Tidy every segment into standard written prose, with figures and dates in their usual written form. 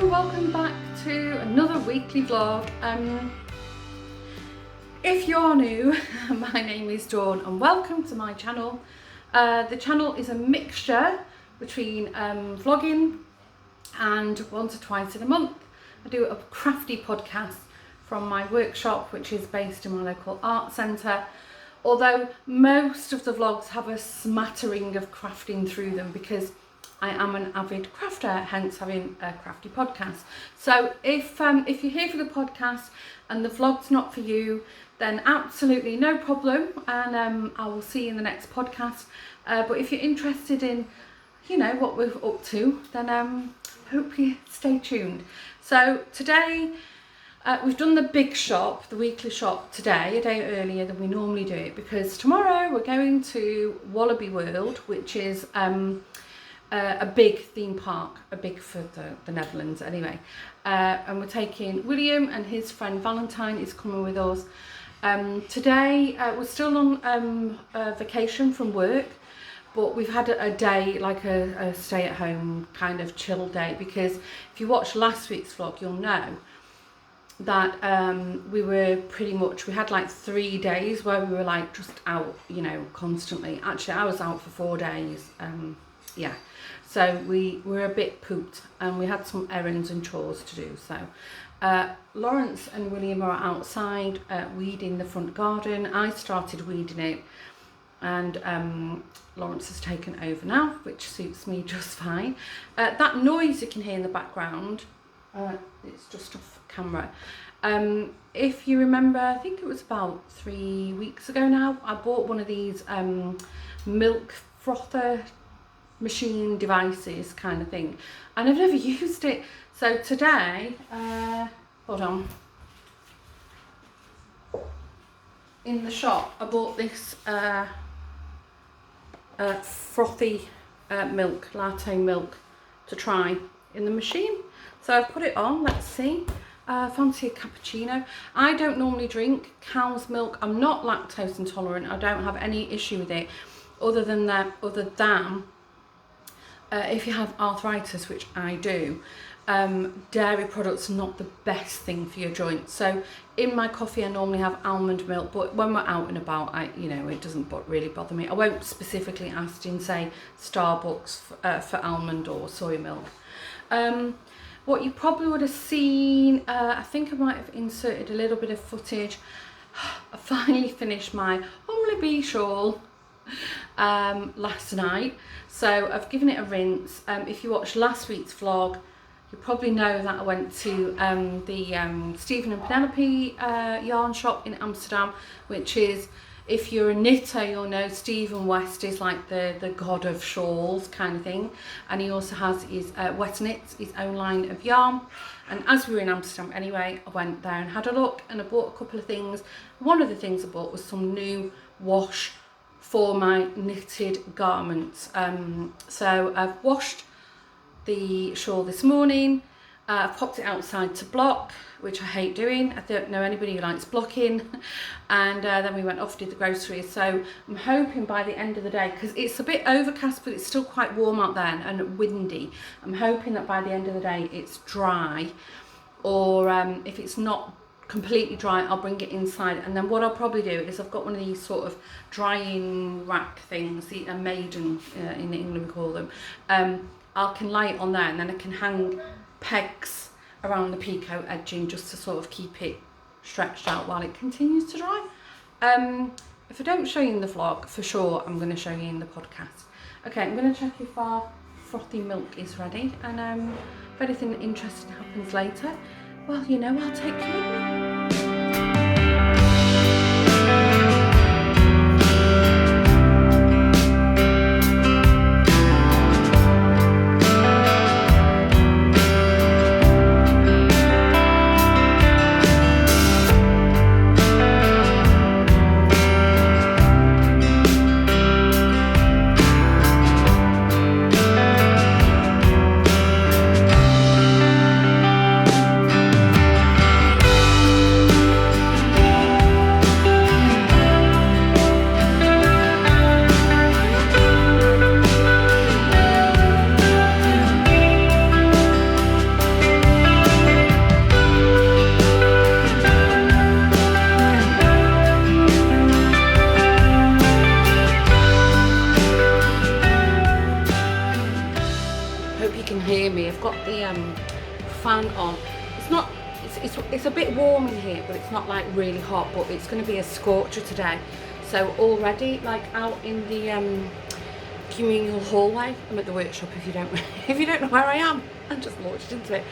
welcome back to another weekly vlog. If you're new, my name is Dawn and welcome to my channel. The channel is a mixture between vlogging and once or twice in a month I do a crafty podcast from my workshop, which is based in my local art centre. Although most of the vlogs have a smattering of crafting through them because I am an avid crafter, hence having a crafty podcast. So if you're here for the podcast and the vlog's not for you, then absolutely no problem, and I will see you in the next podcast. But if you're interested in, you know, what we're up to, then hope you stay tuned. So today we've done the big shop, the weekly shop today, a day earlier than we normally do it, because tomorrow we're going to Wallaby World, which is a big theme park, a big for the Netherlands anyway, and we're taking William and his friend Valentine is coming with us. Today we're still on vacation from work, but we've had a day, like a stay at home kind of chill day, because if you watched last week's vlog you'll know that we were pretty much, we had like 3 days where we were like just out, you know, constantly. Actually I was out for 4 days, yeah. So we were a bit pooped and we had some errands and chores to do. So Lawrence and William are outside weeding the front garden. I started weeding it and Lawrence has taken over now, which suits me just fine. That noise you can hear in the background, it's just off camera. If you remember, I think it was about 3 weeks ago now, I bought one of these milk frother machine devices kind of thing, and I've never used it. So today, hold on, in the shop I bought this frothy milk, latte milk, to try in the machine. So I've put it on, let's see. Fancy a cappuccino. I don't normally drink cow's milk. I'm not lactose intolerant. I don't have any issue with it other than if you have arthritis, which I do, dairy products are not the best thing for your joints. So in my coffee I normally have almond milk, but when we're out and about, you know, it doesn't really bother me. I won't specifically ask in, say, Starbucks for almond or soy milk. What you probably would have seen, I think I might have inserted a little bit of footage. I finally finished my Humlibe shawl last night, so I've given it a rinse. If you watched last week's vlog you probably know that I went to the Stephen and Penelope yarn shop in Amsterdam, which is, if you're a knitter you'll know Stephen West is like the god of shawls kind of thing, and he also has his Wet Knits, his own line of yarn. And as we were in Amsterdam anyway, I went there and had a look, and I bought a couple of things. One of the things I bought was some new wash for my knitted garments. So I've washed the shawl this morning. I've popped it outside to block, which I hate doing. I don't know anybody who likes blocking. And then we went off to do the groceries. So I'm hoping by the end of the day, because it's a bit overcast but it's still quite warm out there and windy, I'm hoping that by the end of the day it's dry, or if it's not completely dry I'll bring it inside. And then what I'll probably do is, I've got one of these sort of drying rack things, the maiden in England we call them. I can lay it on there and then I can hang pegs around the picot edging just to sort of keep it stretched out while it continues to dry. If I don't show you in the vlog, for sure I'm going to show you in the podcast. Okay, I'm going to check if our frothy milk is ready, and if anything interesting happens later, well, you know, I'll take you with me. the fan on. It's not, it's a bit warm in here, but it's not like really hot, but it's going to be a scorcher today. So already, like out in the communal hallway, I'm at the workshop if you don't know where I am. I just launched into it.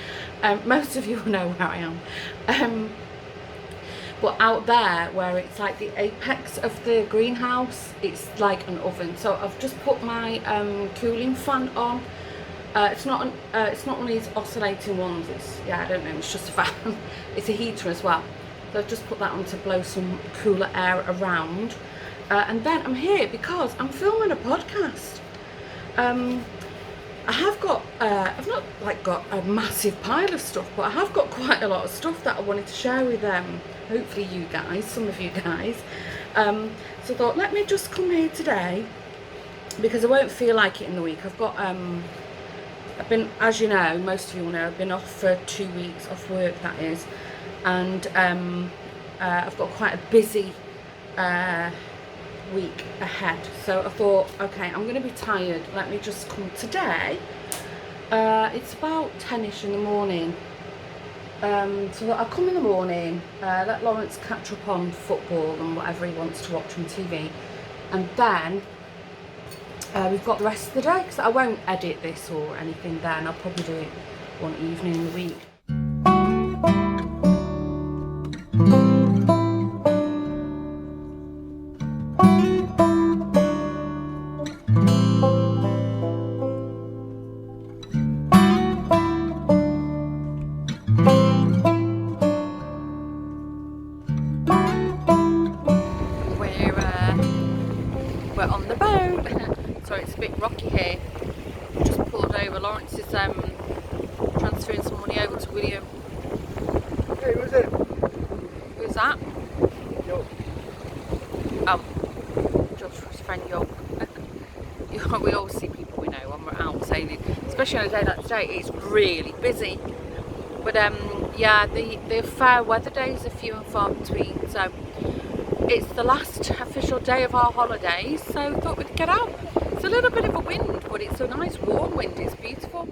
Most of you will know where I am. But out there where it's like the apex of the greenhouse, it's like an oven. So I've just put my cooling fan on. It's not one of these oscillating ones. It's, yeah, I don't know, it's just a fan. It's a heater as well. So I've just put that on to blow some cooler air around. And then I'm here because I'm filming a podcast. I have got, I've not like got a massive pile of stuff, but I have got quite a lot of stuff that I wanted to share with hopefully you guys, some of you guys. So I thought, let me just come here today because I won't feel like it in the week. I've got, I've been, as you know, most of you will know, I've been off for 2 weeks, off work that is, and I've got quite a busy week ahead. So I thought, okay, I'm going to be tired, let me just come today. It's about 10ish in the morning, so I'll come in the morning, let Lawrence catch up on football and whatever he wants to watch on TV, and then we've got the rest of the day, because I won't edit this or anything then. I'll probably do it one evening in the week. We're on the boat. Sorry, it's a bit rocky here. Just pulled over. Lawrence is transferring some money over to William. Hey, who's it? Who's that? Yo. Oh, Joshua's friend Yo. We always see people we know when we're out sailing, especially on a day like today. It's really busy. But yeah, the fair weather days are few and far between. So it's the last official day of our holidays, so thought we'd get out. It's a little bit of a wind, but it's a nice warm wind. It's beautiful.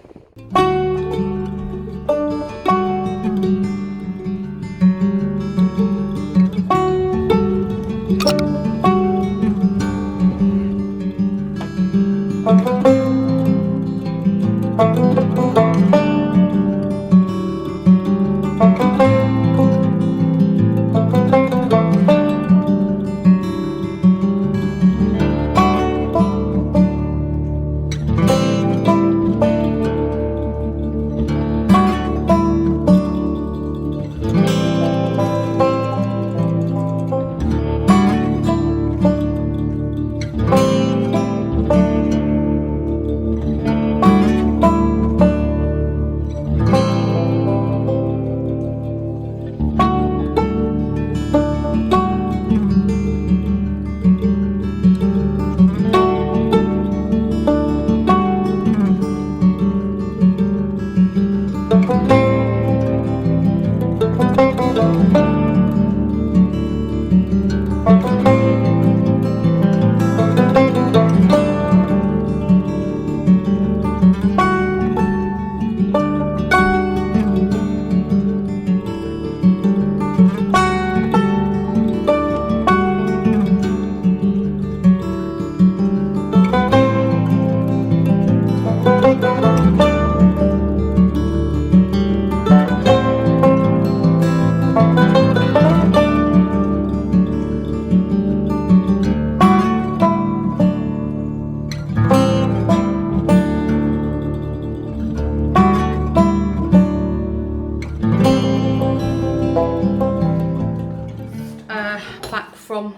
Back from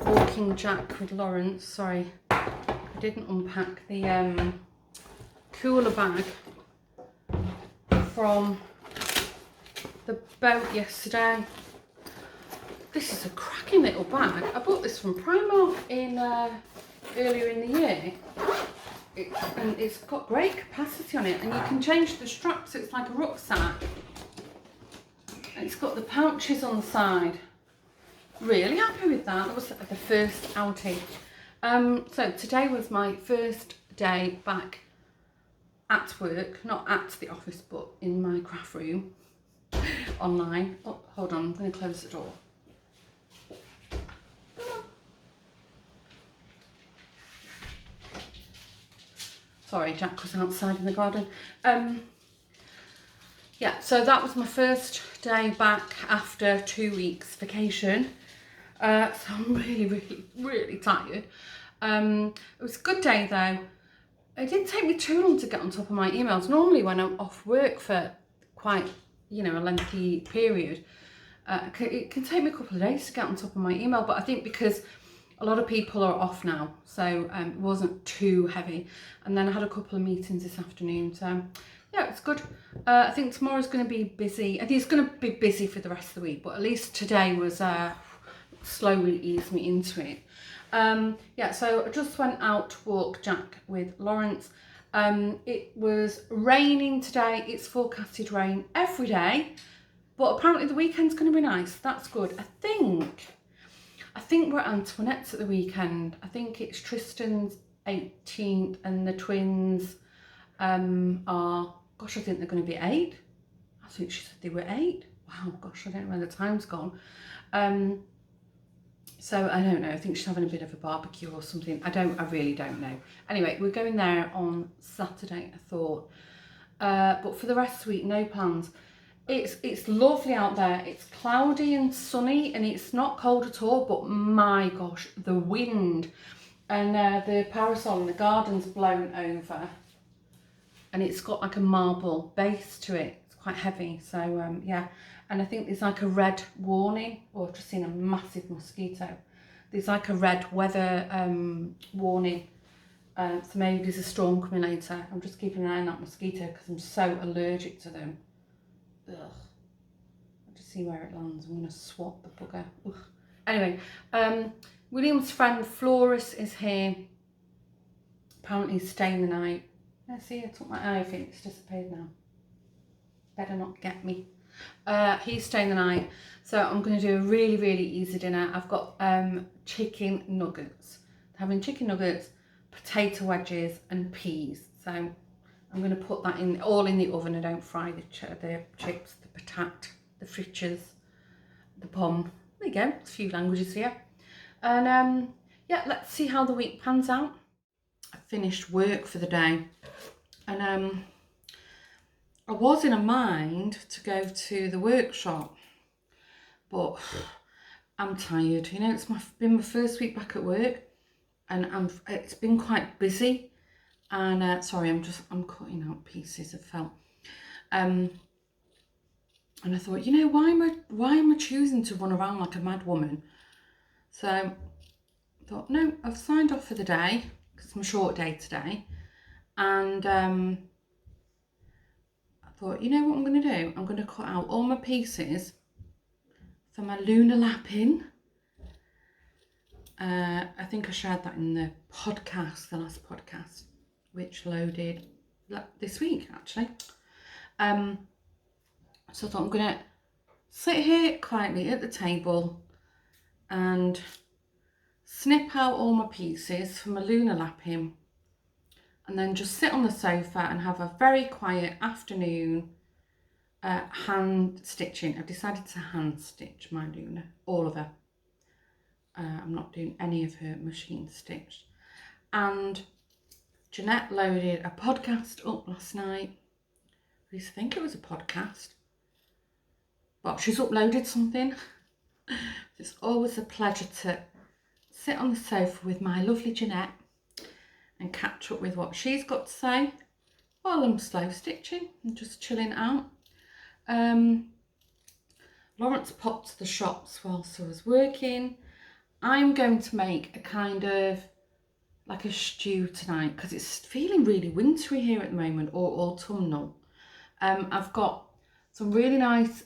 walking Jack with Lawrence. Sorry, I didn't unpack the cooler bag from the boat yesterday. This is a cracking little bag. I bought this from Primark in earlier in the year. And it's got great capacity on it, and you can change the straps. It's like a rucksack. And it's got the pouches on the side. Really happy with that. That was the first outing. So today was my first day back at work, not at the office, but in my craft room online. Oh, hold on, I'm going to close the door. Sorry, Jack was outside in the garden. Yeah, so that was my first day back after 2 weeks vacation. So I'm really tired. It was a good day though. It didn't take me too long to get on top of my emails. Normally when I'm off work for quite, you know, a lengthy period, it can take me a couple of days to get on top of my email, but I think because a lot of people are off now, so it wasn't too heavy. And then I had a couple of meetings this afternoon, so yeah, it's good. I think tomorrow's going to be busy. I think it's going to be busy for the rest of the week, but at least today was slowly eased me into it. Yeah, so I just went out to walk Jack with Lawrence. It was raining today. It's forecasted rain every day, but apparently the weekend's going to be nice. That's good. I think we're at Antoinette's at the weekend. I think it's Tristan's 18th and the twins are, gosh, I think they're going to be 8. I think she said they were 8. Wow, gosh, I don't know where the time's gone. So I don't know, I think she's having a bit of a barbecue or something. I really don't know. Anyway, we're going there on Saturday, I thought. But for the rest of the week, no plans. It's lovely out there. It's cloudy and sunny and it's not cold at all, but my gosh, the wind and the parasol in the garden's blown over and it's got like a marble base to it. It's quite heavy, so yeah. And I think there's like a red warning, or I've just seen a massive mosquito. There's like a red weather warning. So maybe there's a storm coming later. I'm just keeping an eye on that mosquito because I'm so allergic to them. Ugh. I'll just see where it lands. I'm going to swat the bugger. Ugh. Anyway, William's friend Floris is here. Apparently he's staying the night. Yeah, see, I took my eye off it. It's disappeared now. Better not get me. He's staying the night, so I'm going to do a really easy dinner. I've got chicken nuggets. Having chicken nuggets, potato wedges and peas. So I'm going to put that in all in the oven. I don't fry the chips, the patat, the fritters, the pom. There you go, a few languages here. And yeah, let's see how the week pans out. I finished work for the day and I was in a mind to go to the workshop, but I'm tired. You know, it's been my first week back at work, and it's been quite busy. And sorry, I'm cutting out pieces of felt. And I thought, you know, why am I choosing to run around like a mad woman? So I thought, no, I've signed off for the day because it's my short day today, and thought, you know what I'm going to do? I'm going to cut out all my pieces for my lunar lapping. I think I shared that in the last podcast, which loaded this week actually. So I thought I'm going to sit here quietly at the table and snip out all my pieces for my lunar lapping, and then just sit on the sofa and have a very quiet afternoon hand stitching. I've decided to hand stitch my Luna, all of her. I'm not doing any of her machine stitched. And Jeanette loaded a podcast up last night. I used to think it was a podcast, but she's uploaded something. It's always a pleasure to sit on the sofa with my lovely Jeanette and catch up with what she's got to say while I'm slow stitching and just chilling out. Lawrence popped to the shops whilst I was working. I'm going to make a kind of like a stew tonight because it's feeling really wintry here at the moment, or autumnal. I've got some really nice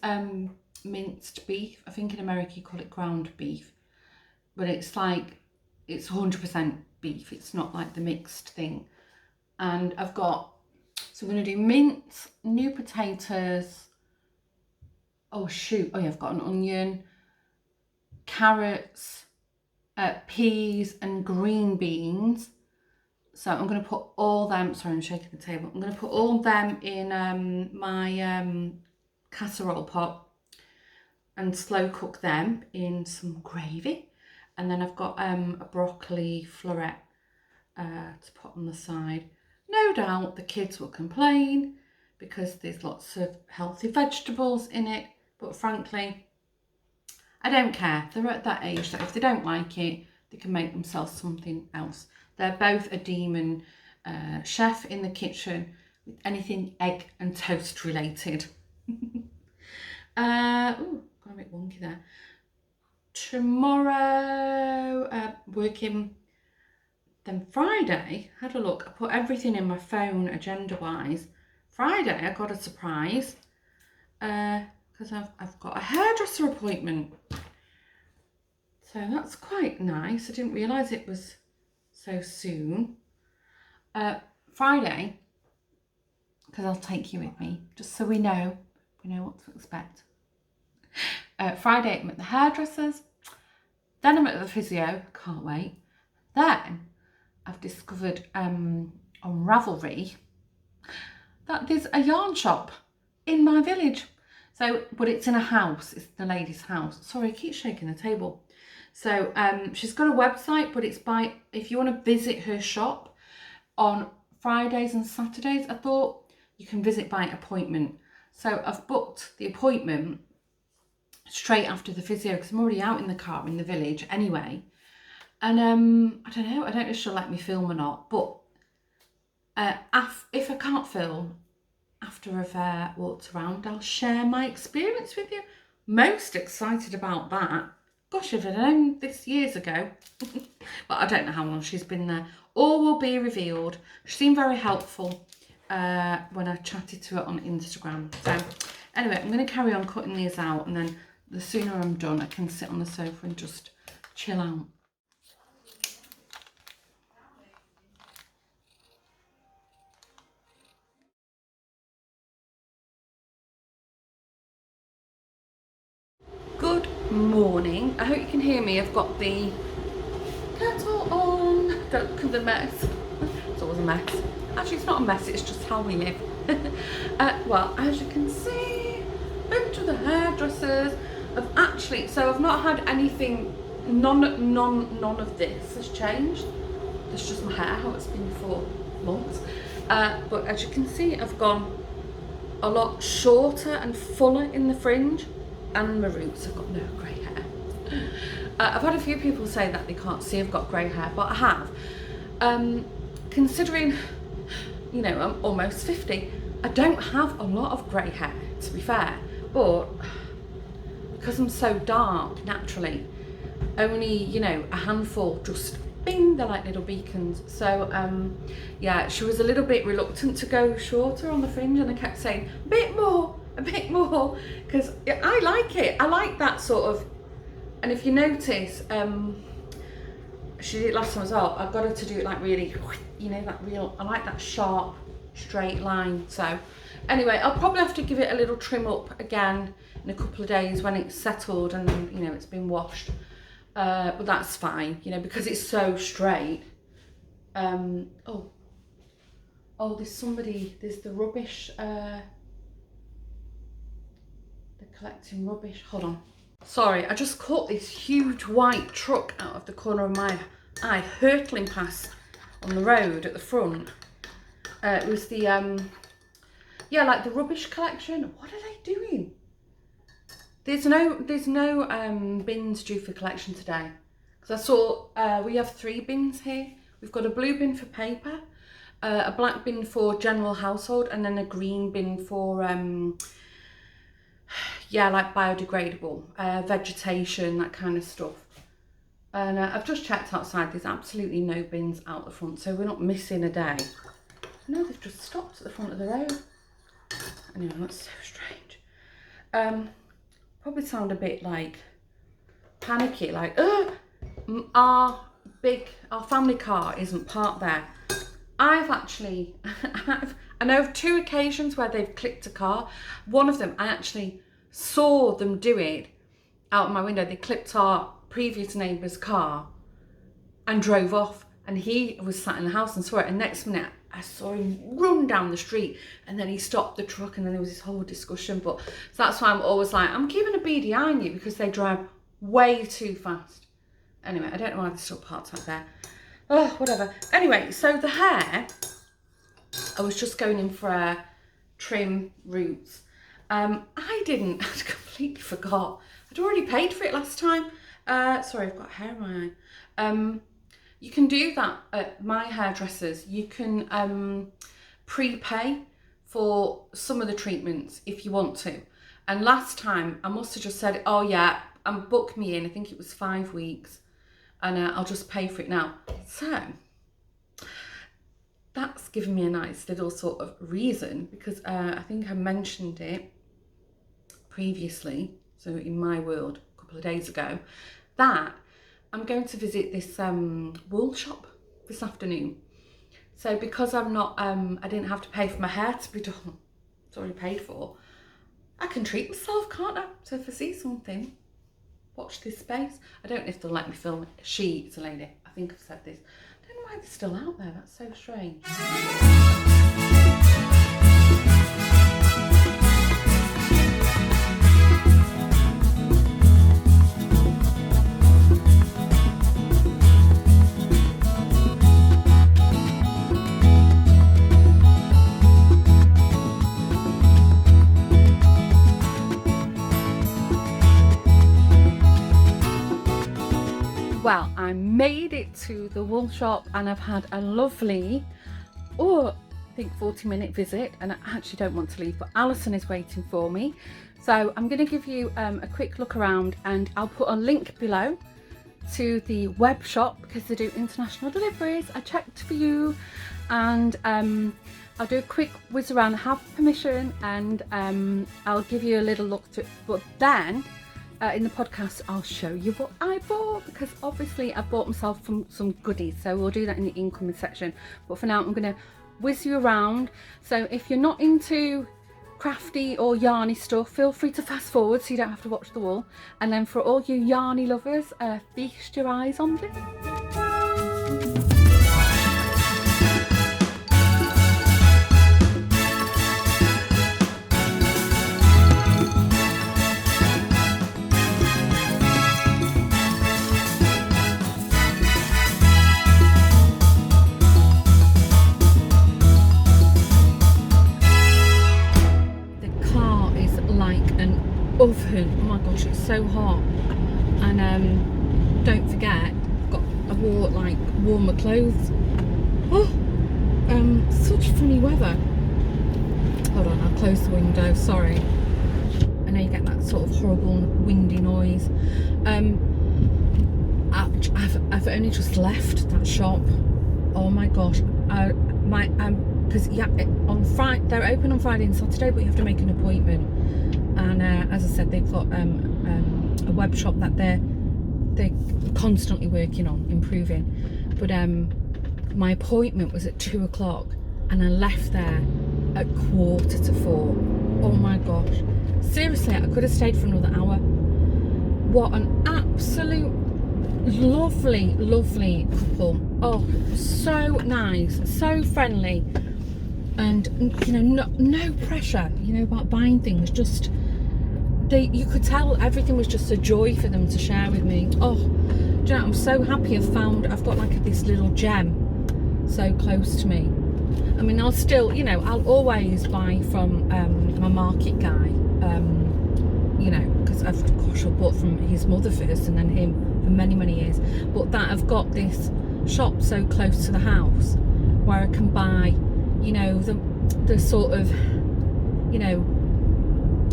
minced beef. I think in America you call it ground beef, but it's 100% beef. It's not like the mixed thing. And I'm going to do mince, new potatoes. Oh yeah, I've got an onion, carrots, peas and green beans. So I'm going to put all them, sorry I'm shaking the table, I'm going to put all of them in my casserole pot and slow cook them in some gravy. And then I've got a broccoli floret to put on the side. No doubt the kids will complain because there's lots of healthy vegetables in it, but frankly, I don't care. They're at that age that if they don't like it, they can make themselves something else. They're both a demon chef in the kitchen with anything egg and toast related. Got a bit wonky there. Tomorrow, working. Then Friday, had a look. I put everything in my phone agenda-wise. Friday, I got a surprise because I've got a hairdresser appointment. So that's quite nice. I didn't realise it was so soon. Friday, because I'll take you with me, just so we know what to expect. Friday, I'm at the hairdressers. Then I'm at the physio. Can't wait. Then I've discovered on Ravelry that there's a yarn shop in my village. So, but it's in a house. It's the lady's house. Sorry, I keep shaking the table. So she's got a website, but it's by, if you want to visit her shop on Fridays and Saturdays, I thought you can visit by appointment. So I've booked the appointment straight after the physio because I'm already out in the car in the village anyway. And I don't know if she'll let me film or not, but if I can't film after I've walked around, I'll share my experience with you. Most excited about that. Gosh, if I'd known this years ago. But I don't know how long she's been there. All will be revealed. She seemed very helpful when I chatted to her on Instagram. So anyway, I'm going to carry on cutting these out, and then the sooner I'm done, I can sit on the sofa and just chill out. Good morning. I hope you can hear me. I've got the kettle on. Don't look at the mess. It's always a mess. Actually, it's not a mess, it's just how we live. Well, as you can see, been to the hairdressers. I've not had anything, none of this has changed. It's just my hair, how it's been for months. But as you can see, I've gone a lot shorter and fuller in the fringe. And my roots, I've got no grey hair. I've had a few people say that they can't see I've got grey hair, but I have. Considering, I'm almost 50, I don't have a lot of grey hair, to be fair. But because I'm so dark naturally, only, a handful just bing, they're like little beacons. So yeah, she was a little bit reluctant to go shorter on the fringe, and I kept saying, a bit more, because I like it. I like that sort of, and if you notice, she did it last time as well. I've got her to do it like really, that real, I like that sharp, straight line. So anyway, I'll probably have to give it a little trim up again in a couple of days when it's settled and, it's been washed. But that's fine, because it's so straight. Oh, there's the rubbish, they're collecting rubbish. Hold on. Sorry, I just caught this huge white truck out of the corner of my eye, hurtling past on the road at the front. It was the, like the rubbish collection. What are they doing? There's no bins due for collection today. Because I saw, we have 3 bins here. We've got a blue bin for paper, a black bin for general household, and then a green bin for, like biodegradable, vegetation, that kind of stuff. And I've just checked outside, there's absolutely no bins out the front, so we're not missing a day. No, they've just stopped at the front of the road. Anyway, that's so strange. Probably sound a bit like panicky, like, our family car isn't parked there. I know of 2 occasions where they've clipped a car. One of them, I actually saw them do it out of my window. They clipped our previous neighbour's car and drove off. and he was sat in the house and saw it, and next minute I saw him run down the street, and then he stopped the truck, and then there was this whole discussion. But so that's why I'm always like, I'm keeping a beady eye on you, because they drive way too fast. Anyway, I don't know why they're still parked out there. Oh, whatever. Anyway, so the hair, I was just going in for a trim roots. I completely forgot. I'd already paid for it last time. Sorry, I've got hair in my eye. You can do that at my hairdressers. You can prepay for some of the treatments if you want to. And last time I must have just said, oh yeah, book me in. I think it was 5 weeks, and I'll just pay for it now. So that's given me a nice little sort of reason, because I think I mentioned it previously, so in my world a couple of days ago, that I'm going to visit this wool shop this afternoon. So because I'm not, I didn't have to pay for my hair to be done, it's already paid for, I can treat myself, can't I? So if I see something, watch this space. I don't know if they'll let me film it. She is a lady, I think I've said this. I don't know why they're still out there, that's so strange. Well, I made it to the wool shop, and I've had a lovely, I think 40-minute visit, and I actually don't want to leave, but Alison is waiting for me. So I'm going to give you a quick look around, and I'll put a link below to the web shop, because they do international deliveries. I checked for you, and I'll do a quick whiz around. I have permission, and I'll give you a little look to it, but then in the podcast I'll show you what I bought, because obviously I bought myself some goodies, so we'll do that in the incoming section. But for now I'm going to whiz you around. So if you're not into crafty or yarny stuff, feel free to fast forward so you don't have to watch the wool. And then for all you yarny lovers, feast your eyes on this. Oven, oh my gosh, it's so hot. And don't forget, I wore like warmer clothes. Such funny weather. Hold on, I'll close the window, sorry. I know you get that sort of horrible windy noise. I've only just left that shop. Oh my gosh, because yeah, on Friday they're open on Friday and Saturday, but you have to make an appointment. And as I said, they've got a web shop that they're constantly working on improving. But my appointment was at 2 o'clock, and I left there at 3:45. Oh my gosh, seriously, I could have stayed for another hour. What an absolute lovely couple. Oh, so nice, so friendly, and you know, no pressure, you know, about buying things. Just you could tell everything was just a joy for them to share with me. Oh, do you know, I'm so happy I've got like this little gem so close to me. I mean, I'll still, you know, I'll always buy from my market guy, you know, because I've bought from his mother first and then him for many years. But that I've got this shop so close to the house where I can buy, you know, the sort of, you know,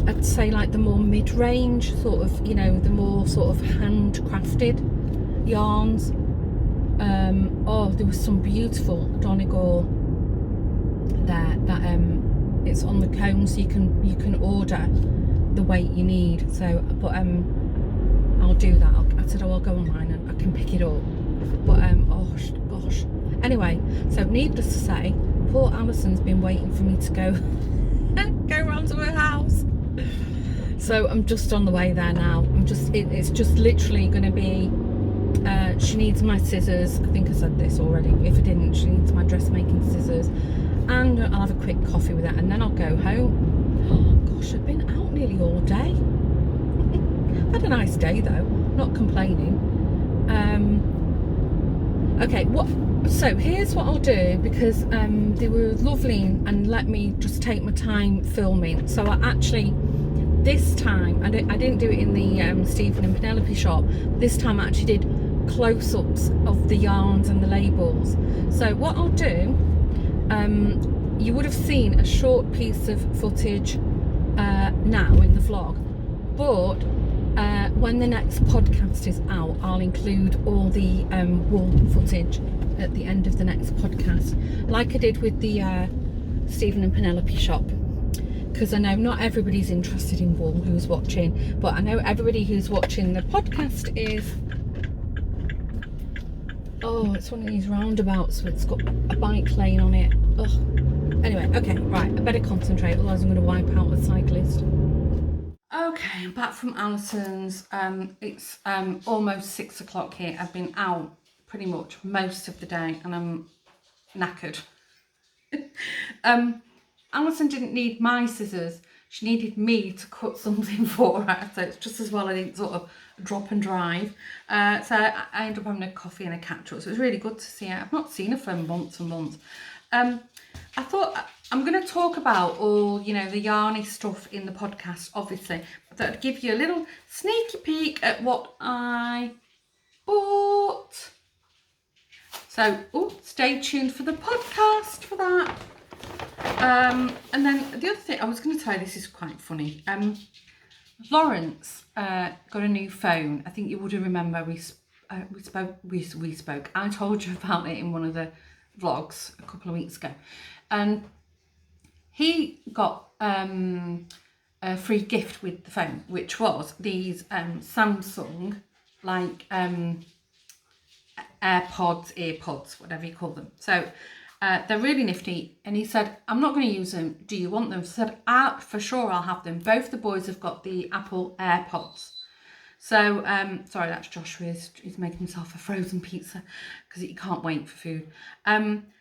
I'd say like the more mid-range sort of, you know, the more sort of handcrafted yarns. Oh, there was some beautiful Donegal there that it's on the cone, so you can order the weight you need. So, but I'll do that. I said, I'll go online and I can pick it up. But oh gosh. Anyway, so needless to say, poor Alison's been waiting for me to go round to her house. So I'm just on the way there now. It's just literally going to be She needs my scissors. I think I said this already. If I didn't, she needs my dressmaking scissors. And I'll have a quick coffee with her, and then I'll go home. Oh, gosh, I've been out nearly all day. Had a nice day though, not complaining. Okay, so here's what I'll do, because they were lovely and let me just take my time filming. So I actually, this time, I didn't do it in the Stephen and Penelope shop. This time I actually did close-ups of the yarns and the labels. So what I'll do, you would have seen a short piece of footage now in the vlog, but when the next podcast is out, I'll include all the wool footage at the end of the next podcast, like I did with the Stephen and Penelope shop, because I know not everybody's interested in wool who's watching, but I know everybody who's watching the podcast is. Oh, it's one of these roundabouts, so it's got a bike lane on it. Ugh. Anyway, okay, right, I better concentrate, otherwise I'm going to wipe out the cyclist. Okay, I'm back from Alison's. It's almost 6 o'clock here. I've been out pretty much most of the day and I'm knackered. Alison didn't need my scissors. She needed me to cut something for her. So it's just as well I didn't sort of drop and drive. So I ended up having a coffee and a catch up. So it was really good to see her. I've not seen her for months and months. I thought I'm going to talk about all, you know, the yarny stuff in the podcast, obviously. I thought I'd give you a little sneaky peek at what I bought. So, stay tuned for the podcast for that. And then the other thing I was going to tell you, this is quite funny. Lawrence got a new phone. I think you would remember we spoke. I told you about it in one of the vlogs a couple of weeks ago, and he got a free gift with the phone, which was these Samsung like earpods, whatever you call them. So they're really nifty, and he said, I'm not going to use them, do you want them? So I said, for sure I'll have them. Both the boys have got the Apple AirPods. So sorry, that's Joshua, he's making himself a frozen pizza because he can't wait for food.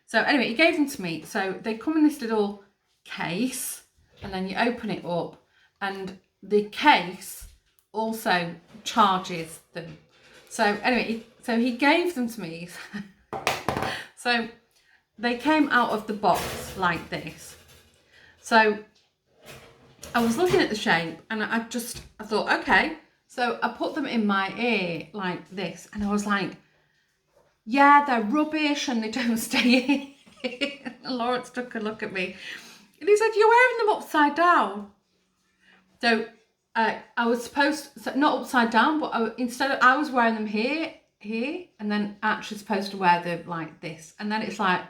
So anyway, he gave them to me. So they come in this little case, and then you open it up, and the case also charges them. So anyway, so he gave them to me. So they came out of the box like this. So I was looking at the shape, and I thought, okay. So I put them in my ear like this, and I was like, yeah, they're rubbish and they don't stay in. And Lawrence took a look at me and he said, you're wearing them upside down. So I was supposed to, not upside down, but I was wearing them here, and then actually supposed to wear them like this. And then it's like,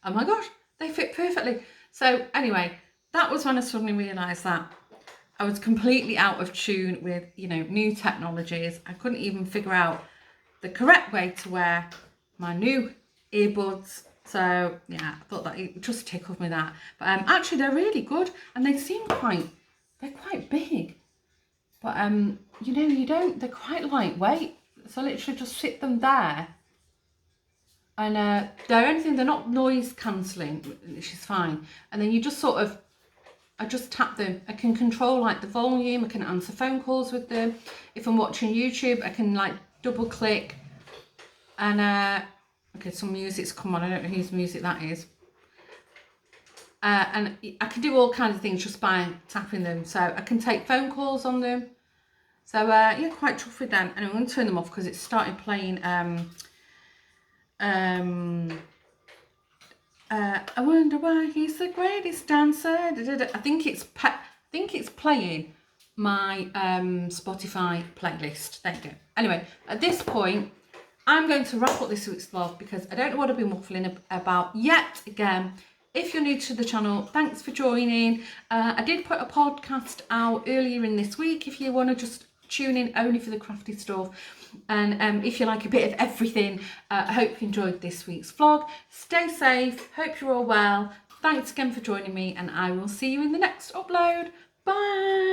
oh my gosh, they fit perfectly. So anyway, that was when I suddenly realised that I was completely out of tune with, you know, new technologies. I couldn't even figure out the correct way to wear my new earbuds. So yeah, I thought that it just tickled me that. But actually they're really good, and they seem they're quite big. But you know, they're quite lightweight. So I literally just sit them there. And they're not noise cancelling, which is fine. And then you just sort of, I just tap them. I can control like the volume. I can answer phone calls with them. If I'm watching YouTube, I can like double click. And okay, some music's come on. I don't know whose music that is. And I can do all kinds of things just by tapping them. So I can take phone calls on them. So yeah, quite chuffed with them. And I'm going to turn them off because it started playing. I wonder why he's the greatest dancer. I think it's playing my Spotify playlist. There you go. Anyway, at this point, I'm going to wrap up this week's vlog because I don't know what I've been waffling about yet again. If you're new to the channel, thanks for joining. I did put a podcast out earlier in this week if you want to just tune in only for the crafty stuff. And if you like a bit of everything, I hope you enjoyed this week's vlog. Stay safe, hope you're all well. Thanks again for joining me, and I will see you in the next upload. Bye!